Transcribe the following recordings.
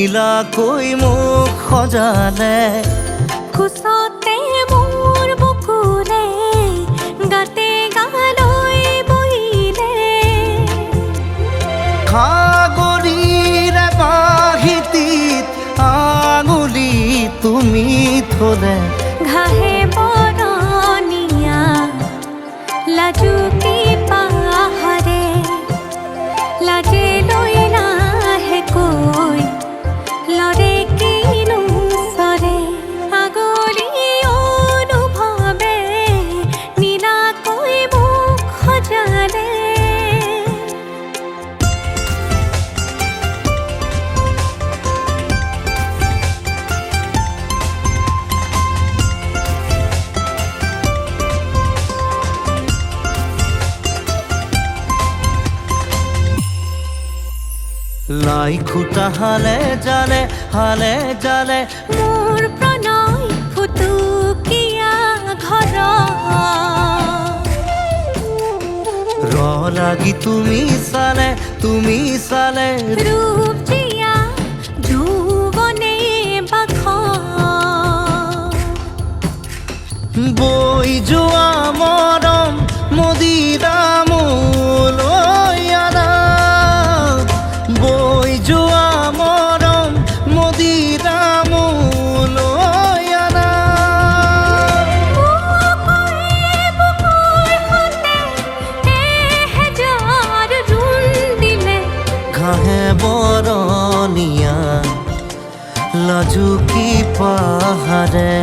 নীলাকৈ মোক সজালে। কোচতে মোৰ বুকুলে গাতে গালৈ বহিলে। সাগৰীৰে বাহিতিত আঙুলি তুমি থলে। ঘাহে বৰণীয়া লাজুকী পাহাৰে লাজে লৈ লাহেকৈ লৰে কিনো চৰে। আগলি অনুভৱে নীলাকৈ মোক সজালে। লাই খুটা হালে জালে হালে জালে মোৰ প্ৰণয় ফুটুকীয়া ঘৰ। ৰ লাগি তুমি চালে ৰূপ জীয়া যৌৱনে বাখ। বৈ যোৱা মৰম মদিৰামলৈ আনা। বৈ যোৱা মৰম মদিৰামলৈ আনা। ঘাহে বৰণীয়া লাজুকী পাহাৰে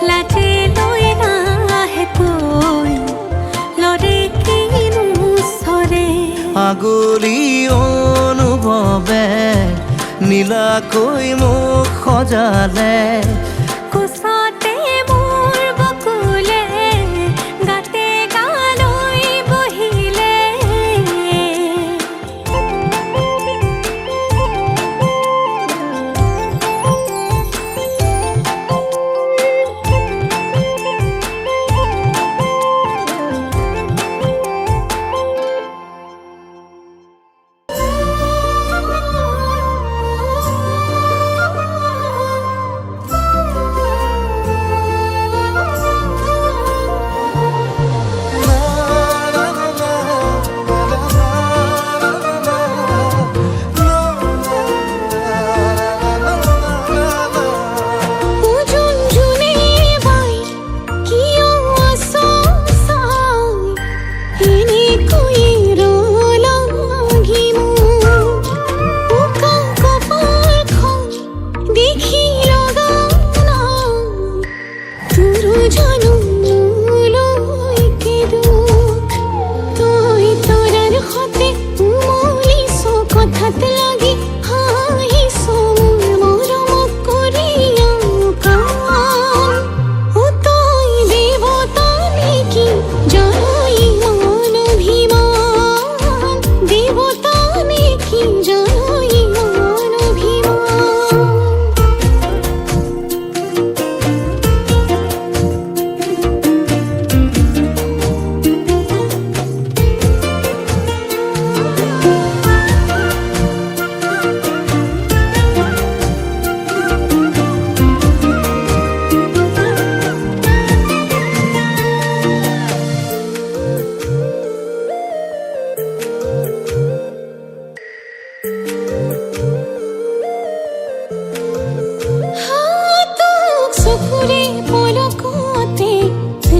লাজে লৈ নাহেকৈ লৰে কিনো চৰে। আগলি অনুভৱে নীলাকৈ মোক সজালে। কোচতে মোৰ বকুলে গাতে গালৈ বহিলে।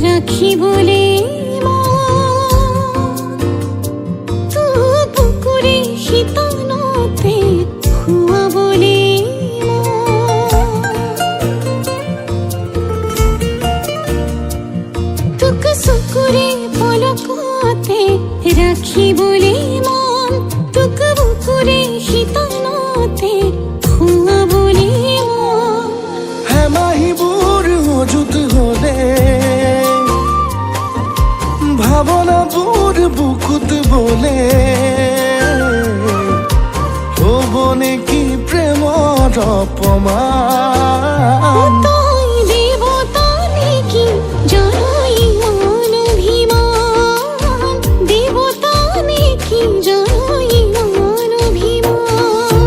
ৰাখিবলে তোক বুকুৰে শীতলতে শুৱাবলে তোক চকুৰে পলকতে ৰাখিবলে মন তোক বুকুৰে শীতলতে শুৱাবলে মন হেমাহিবোৰ মজুত হলে ভাৱনাবোৰ বুকুত বলে হ'ব নেকি প্ৰেমৰ অপমান তই দেৱতা নেকি জনই মন অভিমান দেৱতা নেকি জনই মন অভিমান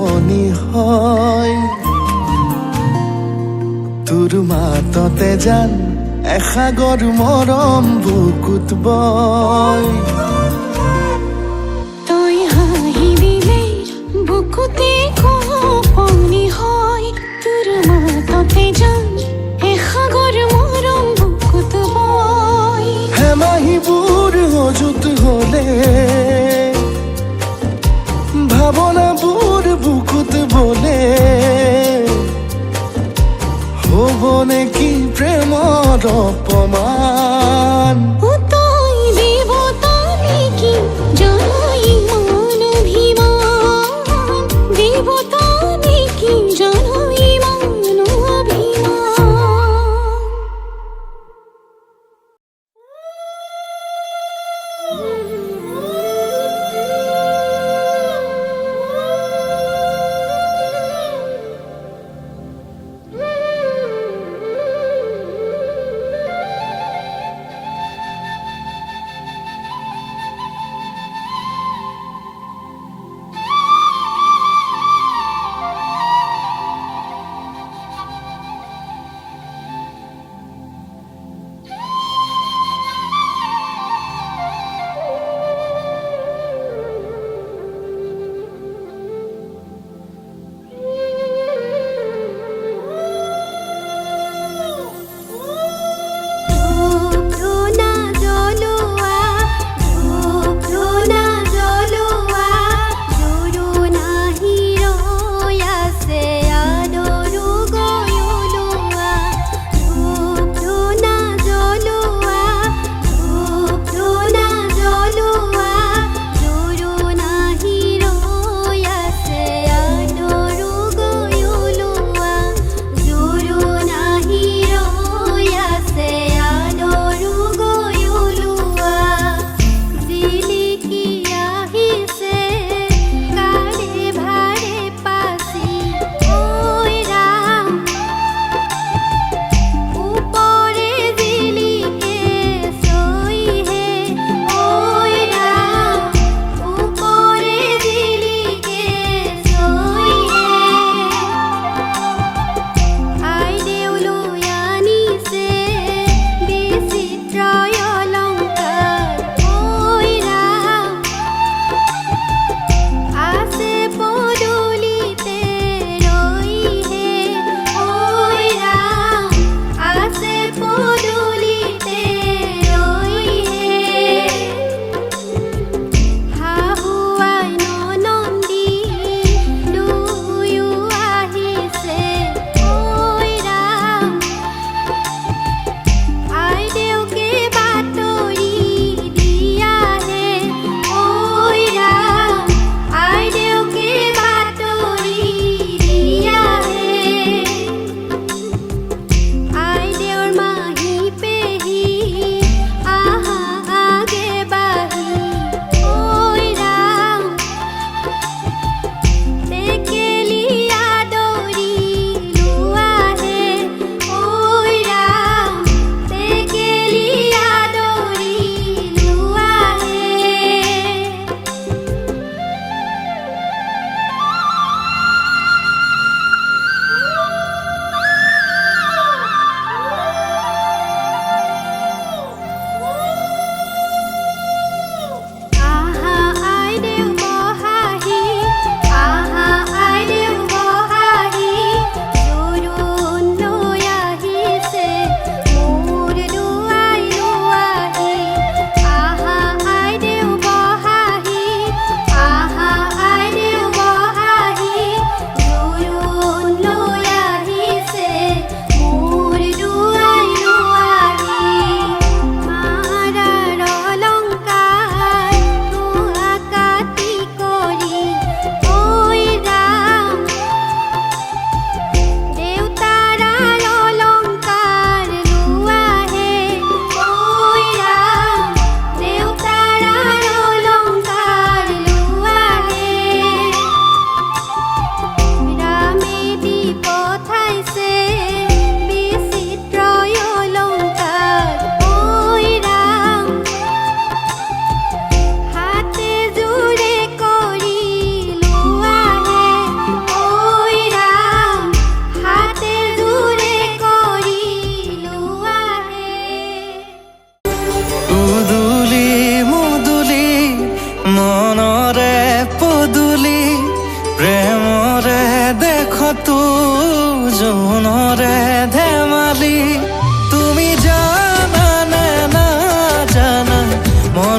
মনি হয় তোৰ মাততে জান এসাগৰ মৰম বুকুত বয় তই হাঁহি দিলে বুকুতে কঁপনি হয় তোৰ মাততে জান এসাগৰ মৰম বুকুত বয় হেমাহিবোৰ অযুত হলে ভাৱনাবোৰ বুকুত বলে হ'ব নেকি প্ৰেমৰ অপমান ও তই দেৱতা নেকি জানাই ইমান অভিমান দেৱতা নেকি জানাই ইমান অভিমান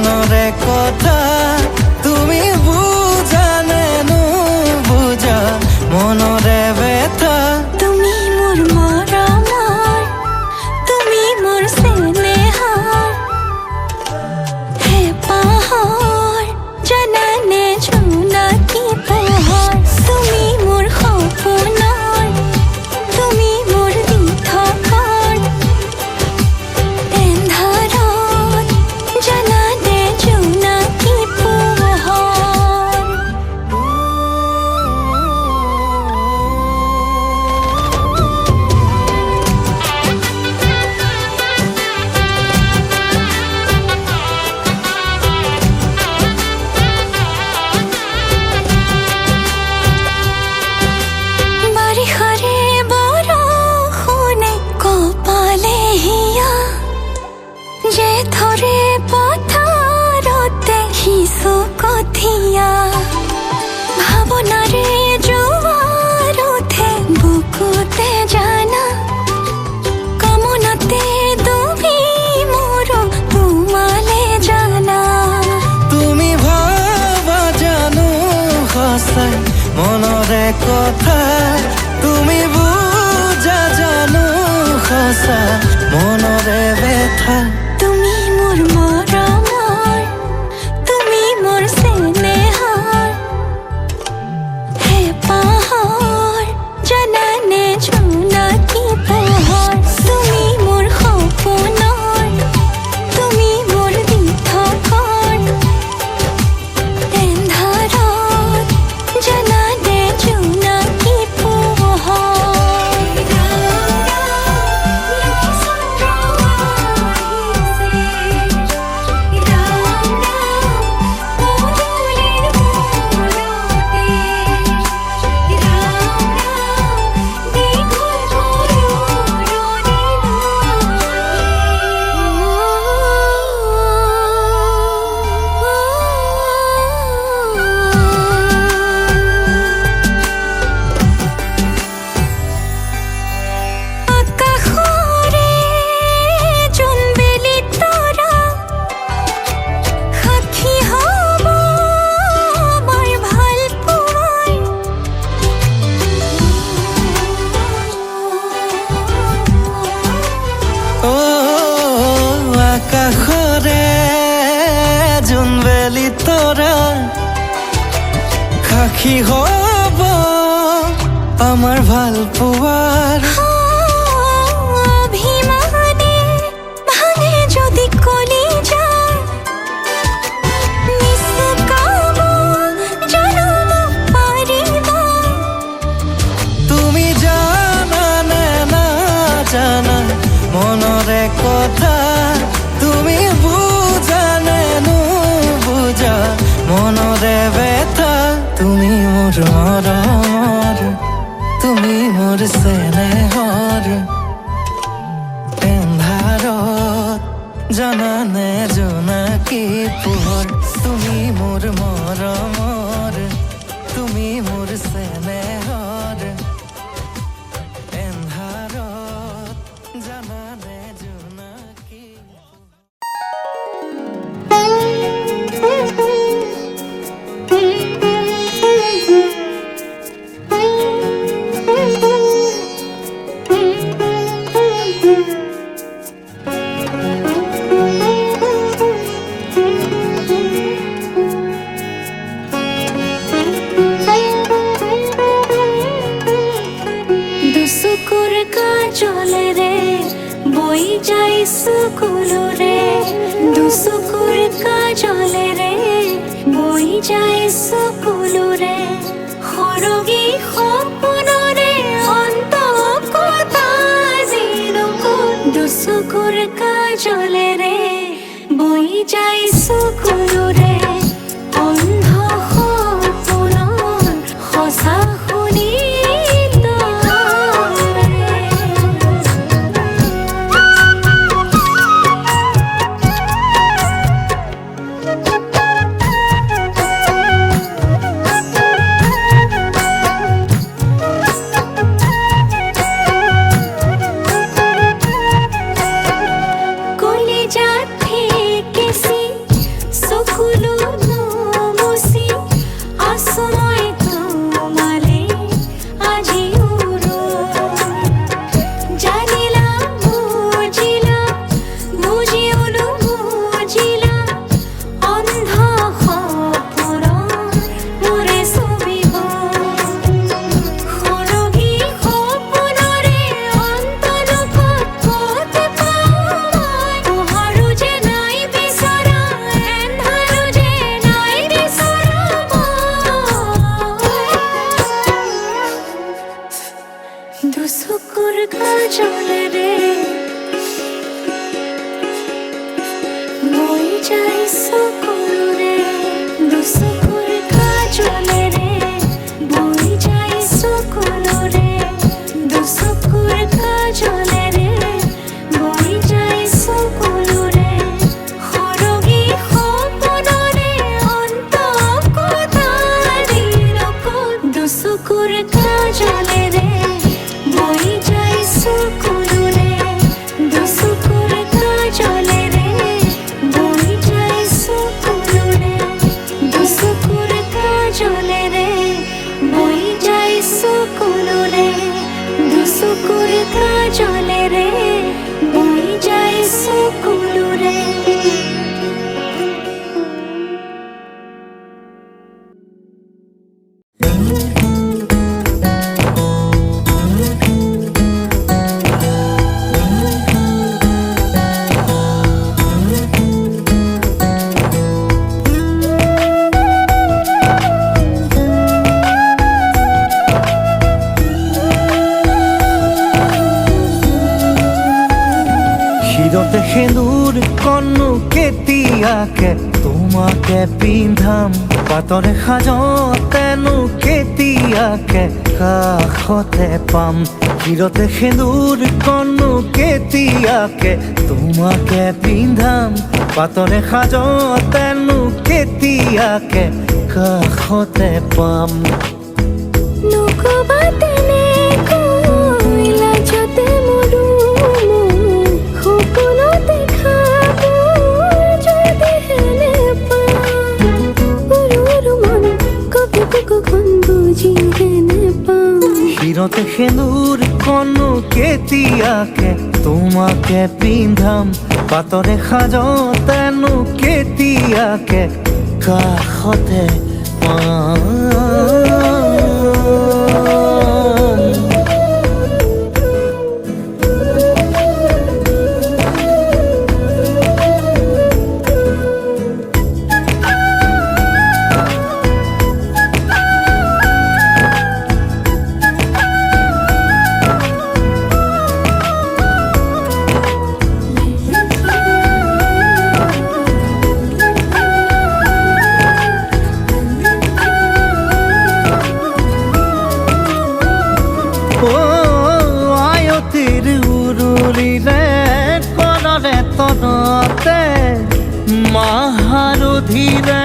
মনৰে কথা তুমি বুজা নে নুবুজা মনৰে ব্যথা তুমি মোৰ মৰমৰ তুমি মোৰ চেনেহৰ হেঁপাহৰ জানানে জোনাকী পোহৰ তুমি মোৰ সপোনৰ তুমি মোৰ দি থকাৰ এন্ধাৰত জানানে জোনাকী পোহৰ বাৰিষাৰে বৰষুণে কপালে হিয়া জেঠৰে পথাৰতে সিঁচো কঠীয়া ভাৱনাৰে জোৱাৰ উঠে বুকুতে জানা কামনাতে ডুবি মোৰো তোমালে জানা তুমি ভাবা জানো সঁচাই মনৰে কথা তুমি বুজা জানো সঁচা মনৰে ব্যথা তুমি মোৰ মৰমৰ তুমি মোৰ চেনেহৰ হেঁপাহৰ জানানে জোনাকী পোহৰ তুমি মোৰ সপোনৰ তুমি মোৰ দি থকাৰ এন্ধাৰত জানানে জোনাকী আকাশৰে জোনবেলি তৰা সাক্ষী হ'ব আমাৰ ভাল পোৱাৰ অ আকাশৰে জোনবেলি তৰা সাক্ষী হ'ব আমাৰ ভাল পোৱাৰ অভিমানে ভাঙে যদি কলিজা নিচুকাব জনম পাৰিবা তুমি জানা নে নাজানা মনৰে কথা তুমি বুজা নে নুবুজা মনৰে ব্যথা তুমি মোৰ মৰমৰ তুমি মোৰ চেনেহৰ এন্ধাৰত জানানে জোনাকী পোহৰ তুমি মোৰ মৰমৰ তুমি মোৰ চেনেহৰ এন্ধাৰত জানানে জোনাকী দুচকুৰ কাজলেৰে বৈ যায় চকুলোৰে দুচকুৰ কাজলেৰে বৈ যায় চকুলোৰে সৰগী সপোনৰে অন্তকতা জিনকো দুচকুৰ কাজলেৰে বৈ যায় চকুলোৰে অন্ধ সপোনৰ সঁচা শুনি চকুলো মুছি আছো মই তোমালে আজিও জানিলা বুজিলা বুজিও নুবুজিলা অন্ধ সপোন মোৰে ছবিব সৰগী সপোনৰে অন্তলোকত ক'ত পাওঁ পোহৰো যে নাই বিচৰা এন্ধাৰো যে নাই বিচৰা দুচকুৰ কাজলেৰে বৈ যায় চকুলোৰে দুচকুৰ কাজলেৰে বৈ যায় চকুলোৰে দুচকুৰ কাজলেৰে বৈ যায় চকুলোৰে সৰগী সপোনৰে অন্তকতাৰিলকত দুচকুৰ কাজলেৰে বৈ যায় চকুলোৰে দুচকুৰ কাজলেৰে বৈ যায় চকুলোৰে দুচকুৰ কাজলেৰে বৈ যায় চকুলোৰে দুচকুৰ কাজলেৰে বৈ যায় চকুলোৰে শিৰতে সেন্দুৰ কণো কেতিয়াকে তোমাকে পিন্ধাম পাতৰে সাজতেনো কেতিয়াকে কাষতে পাম শিৰতে সেন্দুৰ কণো কেতিয়াকে তোমাকে পিন্ধাম পাতৰে সাজতেনো কেতিয়াকে কাষতে পাম নকবা তেনেকৈ লাজতে মৰো মই সপোনতে খাব যদিহে নেপাওঁ সৰু মন কপি কখন বুজিহে নেপাওঁ শিৰতে সেন্দুৰ কণো কেতিয়াকে তোমাকে পিন্ধাম পাতৰে সাজতেনো কেতিয়াকে কাষতে পাম তনতে মাহাৰুধিৰে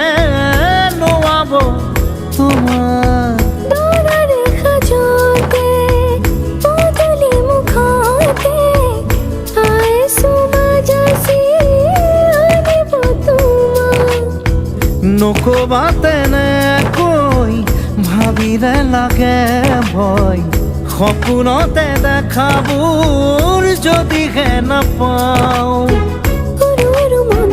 নোৱাব তোমাৰ দৰাৰে সাজতে পদূলি মুখতে আইছো বাজাছি আনিব তোমাক নকবা তেনেকৈ ভাবিলে লাগে ভয় সপোনতে দেখাবোৰ যদিহে নাপাওঁ সৰু মন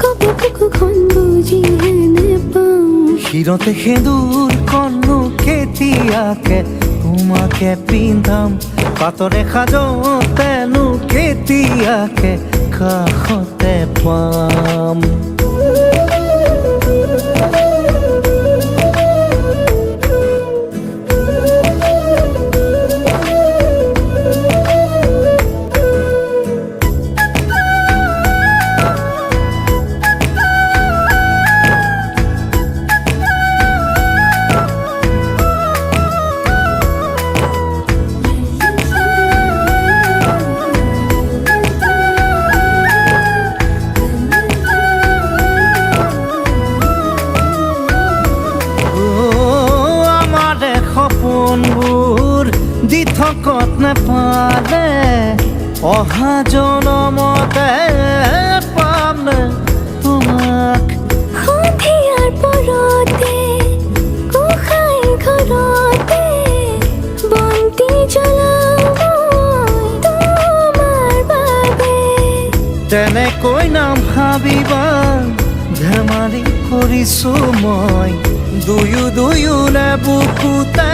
কপি কখন বুজিহে নেপাওঁ শিৰতে সেন্দুৰ কণো কেতিয়াকে তোমাকে পিন্ধাম পাতৰে সাজতেনো কেতিয়াকে কাষতে পাম থকত নেপালে অহা জনমতে পাম তোমাক কৰিছো মই দুয়োনে বুকুতে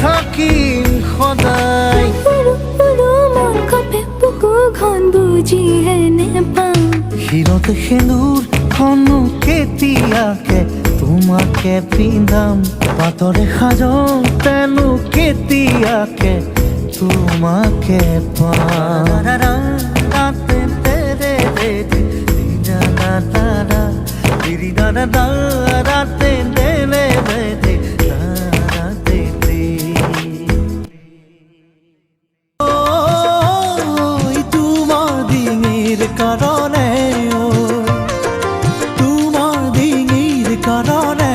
থাকিম সদায় সৰু সৰু মন কপে বুকুখন বুজিহে নেপাওঁ শিৰত সেন্দুৰখনো কেতিয়াকে তোমাকে পিন্ধাম পাতৰে সাজতেনো কেতিয়াকে তোমাকে তোমাৰ ডিঙিৰ কাৰণে তোমাৰ ডিঙিৰ কাৰণে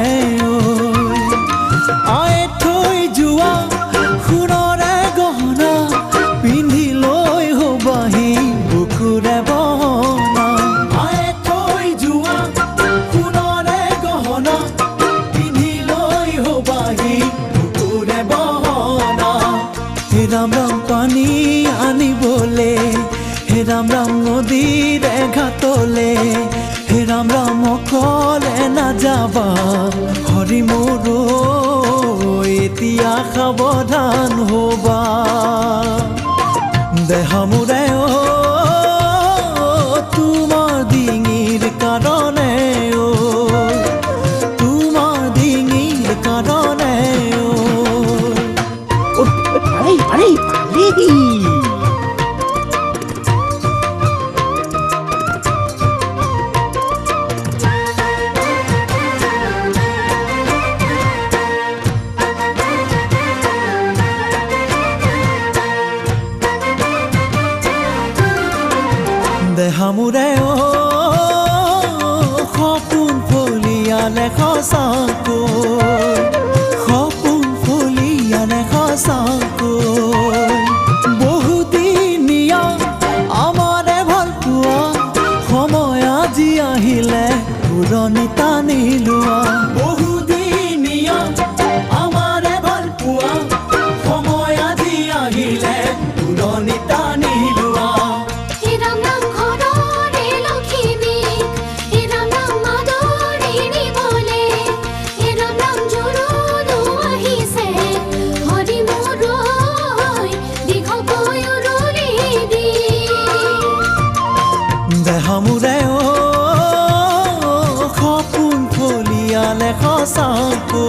আই থৈ যোৱা সোণৰে গহনা পিন্ধি লৈ হবাহি বুকুৰে বহনা আই থৈ যোৱা সোণৰে গহনা পিন্ধি লৈ হবাহি বুকুৰে বহনা হে ৰাম ৰাম পানী আনিবলে হে ৰাম ৰাম নদীৰে ঘাটলে হে ৰাম ৰাম অকলে নাযাবা হৰি মোৰ এতিয়া সাৱধান হবা দেহা মোৰে তোমাৰ ডিঙিৰ কাৰণে তোমাৰ ডিঙিৰ কাৰণে দেহা মোৰে সপোন ফলিয়ালে সঁচাকৈ সপোন ফলিয়ালে সঁচাকৈ বহুদিনীয়া আমাৰে ভাল পোৱা সময় আজি আহিলে পুৰণি টানি লোৱা বহুদিনীয়া আমাৰে ভাল পোৱা সময় আজি আহিলে পুৰণি টানি লোৱা হে ৰাম ৰাম ঘৰৰে লখিমী হে ৰাম ৰাম মাদৰি নিবলে হে ৰাম ৰাম জোৰোণো আহিছে হৰি মোৰ দীঘকৈ উৰুলি দি দেহা মোৰে সপোন ফলিয়ালে সঁচাকৈ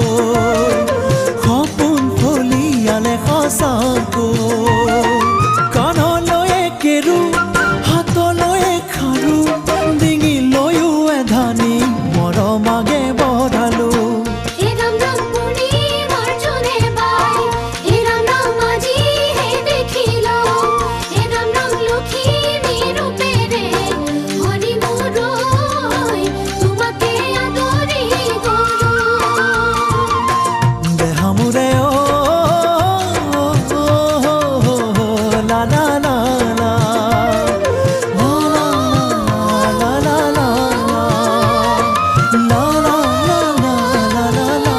সপোন ফলিয়ালে সঁচাকৈ কাণলৈ কেৰু হাতলৈ খাৰু ডিঙিলৈও এধানি মৰমাগে বঢ়ালো হে ৰাম ৰাম পূৰ্ণিমাৰ জোনে বাই হে ৰাম ৰাম আজিহে দেখিলো হে ৰাম ৰাম লখিমী ৰূপেৰে হৰি মোৰ তোমাকে আদৰি গলো দেহা মোৰে লা লা লা লা লা লা লা লা লা লা লা লা লা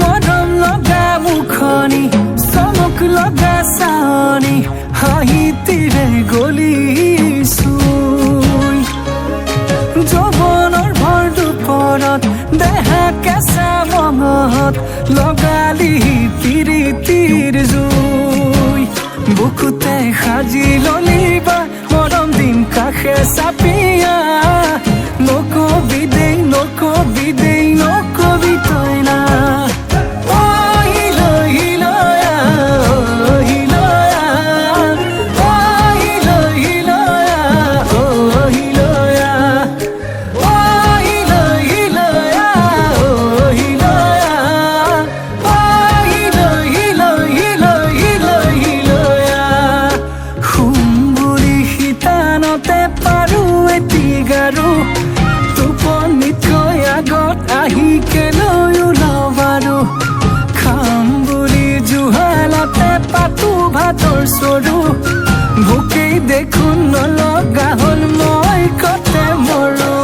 মৰম লগা মুখনি চমক লগা চানি হাঁহিতিৰে গলিছো যৌৱনৰ ভৰ দুপৰত দেহা কেঁচা মঙত লগালি তিৰিতিৰ জুই বুকুতে সাজি ললিবা মৰম দিম কাষে চাপিয়া নকবি দেই নকবি দেই নকবি তই না পাৰো বছৰো ভোকেই দেখোন নলগা হ'ল মই কতে মৰো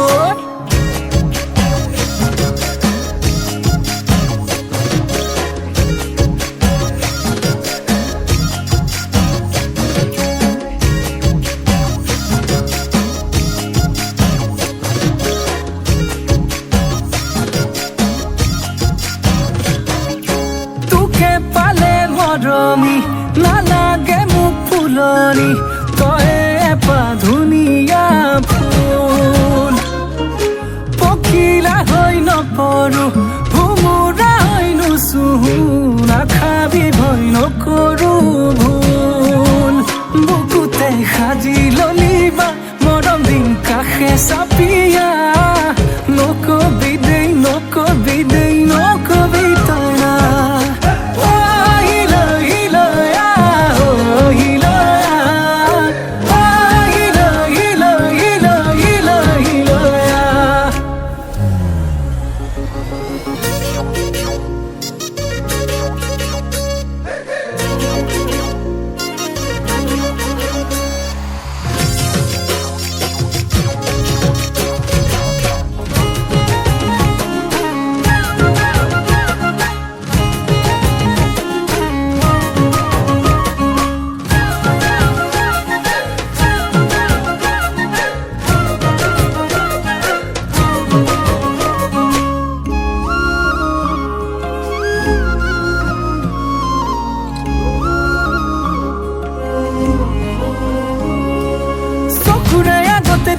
তোকে পালে মৰমি নালাগে মোক ফুলনি তই এপা ধুনীয়া ফুল পখিলা হৈ নপৰো ভোমোৰা হৈ নুচুহো নাখাবি ভয় নকৰো ভুল বুকুতে সাজি ললিবা মৰম দিন কাষে চাপিয়া নকবি দেই নকবি দেই নকবি তই না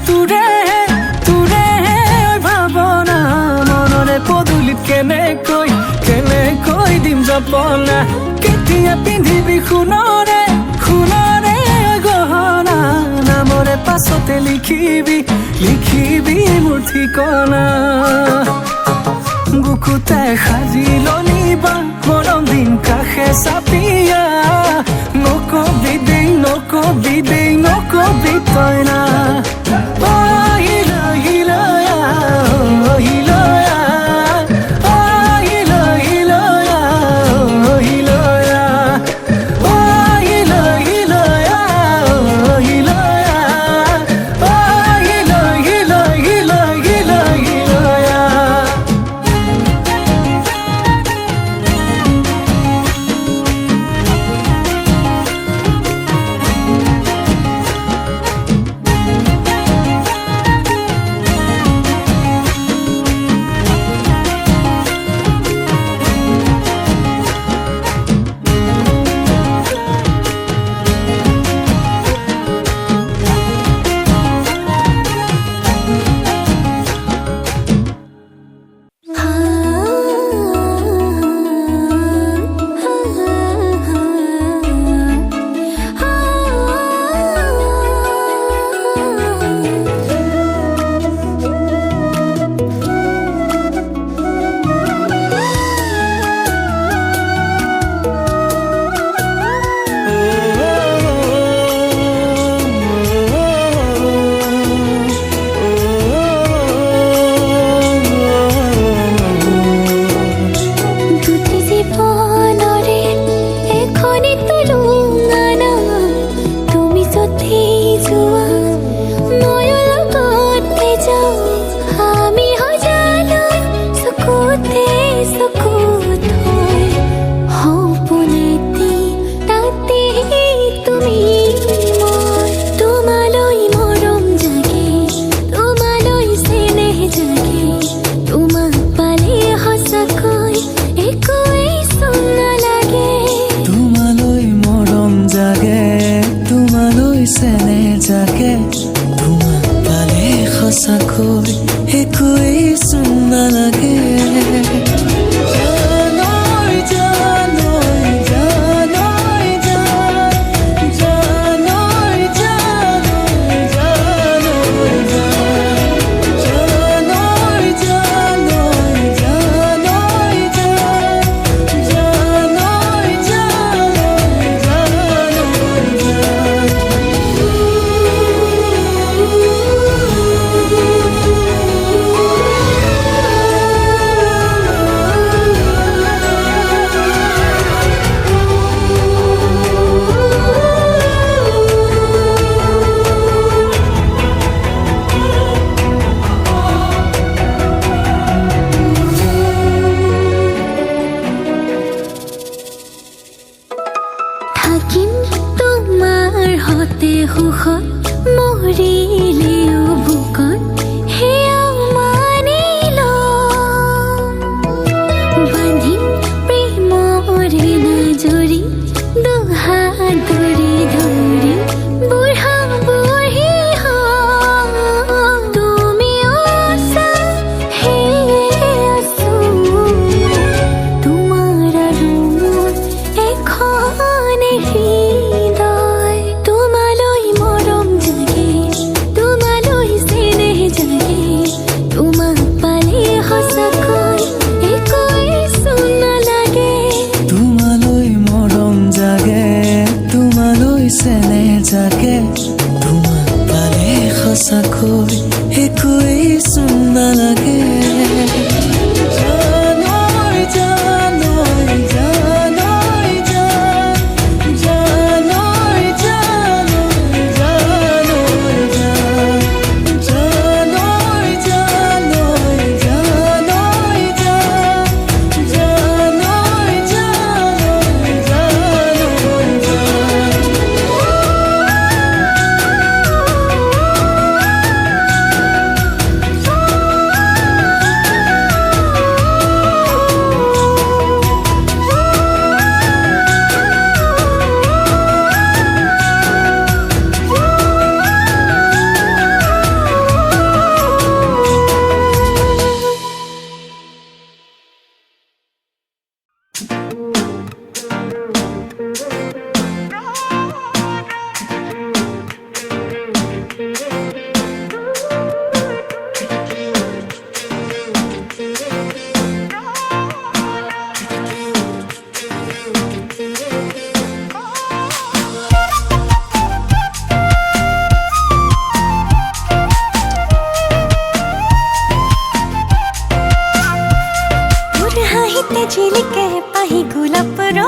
তোৰে তোৰে ভাৱনা মনৰে পদূলিত কেনেকৈ দিম জপনা কেতিয়া পিন্ধিবি সোণৰে সোণৰে গহনা নামৰে পাছতে লিখিবি মোৰ ঠিকনা বুকুতে সাজি ললিবা মৰম দিন কাষে চাপিয়া নকবি দেই নকবি তই না সঁচাকৈ একোৱেই চোন নালাগে একোৱেই চোন নালাগে জানৈ জানৈ জানৈ জান জানৈ জানৈ জানৈ জান জানৈ জানৈ জানৈ জান জানৈ জানৈ জানৈ জান হাহিতে ঝিলিকে পাহি গোলাপ র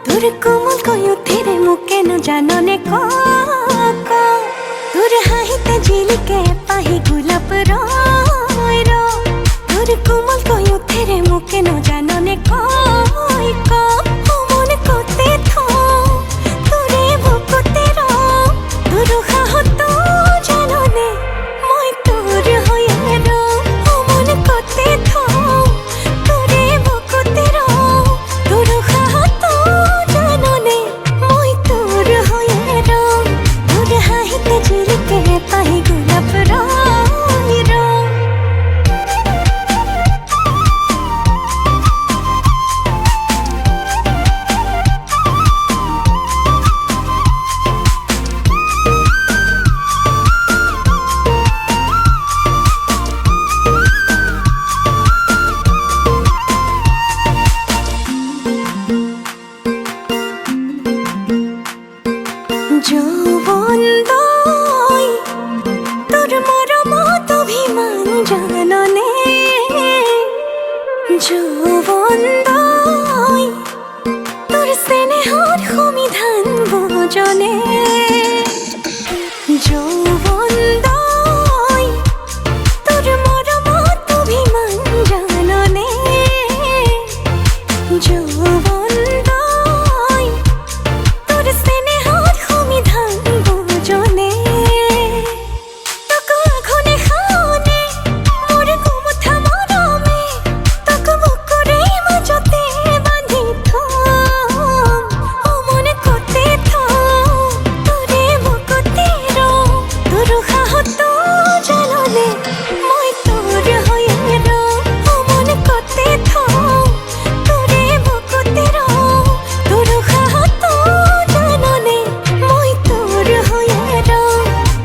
তোর কোমল কয়ুথিরে মুকেন জাননে ক তোর হাহিতে ঝিলিকে পাহি গোলাপ র তোর কোমল কয়ুথিরে মুকেন জাননে ক মন কতে থ তোরে বুকুতে র তোর হাহত জাননে মই তোর হয়ে র মন কতে থ তোরে বুকুতে র তোর হাহত জাননে মই তোর হয়ে র তোর হাহিতে ঝিলিকে পাহি গোলাপ র যৌবন দই তোর মরমত অভিমান জাননে যৌবন দই তোর স্নেহর সমিধান বোজনে যৌবন দই তোর মরমত অভিমান জাননে যৌবন দই তোর স্নেহর সমিধান বোজনে তোক আঘনে খাওনে মোর কুমুঠা মৰমে তোক বুকুৰে মাজতে বান্ধি থম মন কতে থ তোৰে বুকুতে ৰ তোৰ সাহত জাননে মই তোৰ হৈয়ে ৰ মন কতে থ তোৰে বুকুতে ৰ তোৰ সাহত জাননে মই তোৰ হৈয়ে ৰ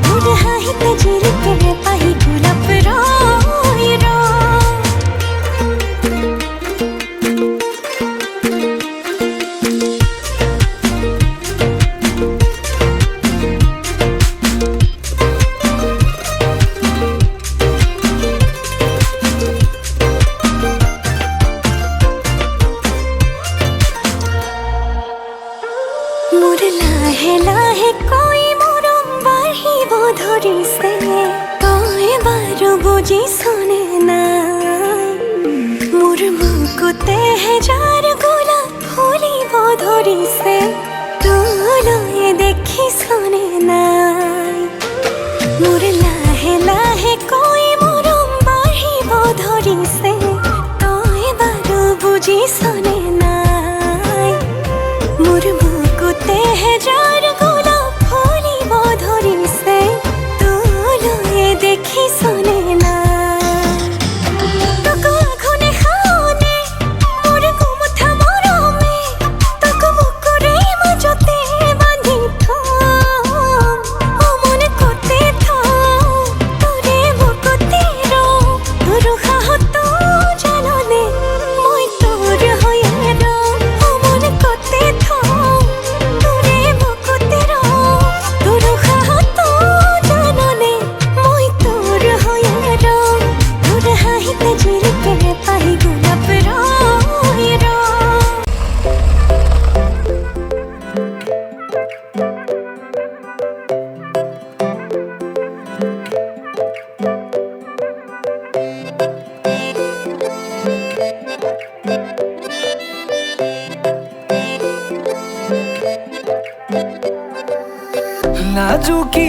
তোৰ হাহিতে ঝিলিকে পাহি গোলাপ ৰ মোৰ লাহে লাহে কৈ মৰম বাঢ়িব ধৰিছে তই বাৰু বুজিছনে নাই মোৰ বুকুতে হেজাৰ গোলাপ ফুলিব ধৰিছে তোলৈ দেখিছনে নাই মোৰ লাহে লাহে কৈ মৰম বাঢ়িব ধৰিছে তই বাৰু বুজিছনে নাই মোৰ বুকুতে হেজাৰ গোলাপ ফুলিব ধৰিছে তোলৈ দেখিছনে নাই তোক আঘনে খাওনে মোৰ কুমুঠা মৰমে তোক বুকুৰে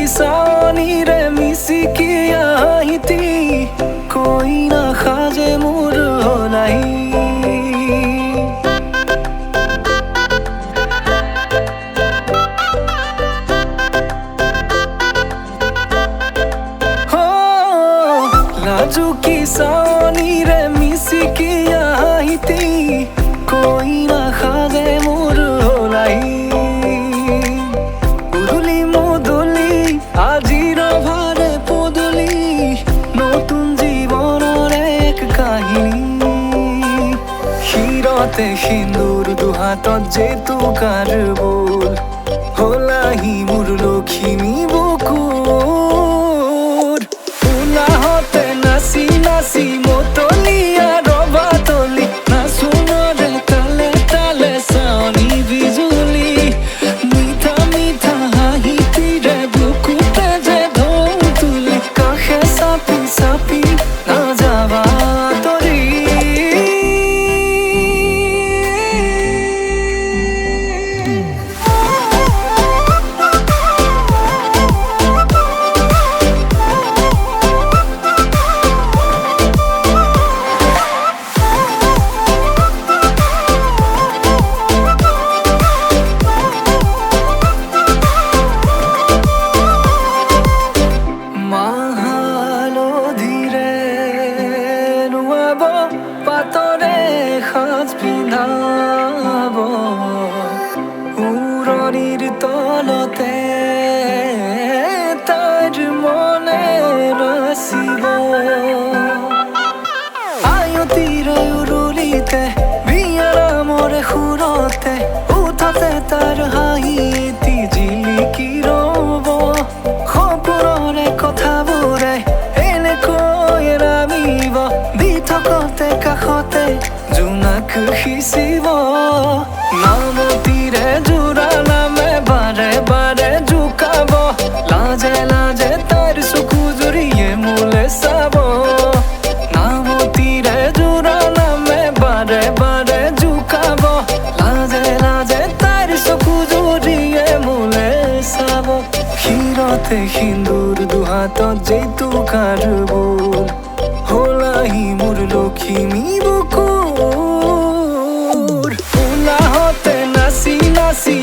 চাৱনিৰে মিচিকি আহিতি কইনা সাজে মোৰ হলাই লাজুকি চাৱনিৰে মিচিকি আহিতি কইনা সাজে মোৰ হলাই উদুলি মুদুলি আজিৰ ভাৰে পদূলি নতুন জীৱনৰ এক কাহিনী শিৰতে সিন্দুৰ দুহাতত জেতুকাৰ বোল হলাহি মোৰ লখিমী বুকুৰ উলাহতে নাচি নাচি মতলীয়া ৰবাতলি নাচোনৰে তালে তালে চাৱনি বিজুলি মিঠা মিঠা হাঁহিতিৰে বুকুতে যে ঢৌ তুলি কাষে চাপি চাপি নাযাবা তৰি পাতৰে সাজ পিন্ধাব উৰণিৰ তলতে তাইৰ মনে নাচিব আয়তিৰে উৰুলিতে বিয়াৰামৰে সুৰতে উঠতে তাৰ হাঁহি এটি জিলিকি ৰ'ব সপোনৰে কথাবোৰে এনেকৈ নামিব দি থকতে কাষতে জোনাক সিঁচিব নামতিৰে জোৰা নামে বাৰে বাৰে জোকাব লাজে লাজে তাইৰ চকু জুৰিয়ে মোলে চাব নামতিৰে জোৰা নামে বাৰে বাৰে জোকাব লাজে লাজে তাইৰ চকু জুৰিয়ে মোলে চাব শিৰতে সিন্দুৰ দুহাতত জেতুকাৰ বোল হলাহি মোৰ লখিমী বুকুৰ উলাহতে নাচি নাচি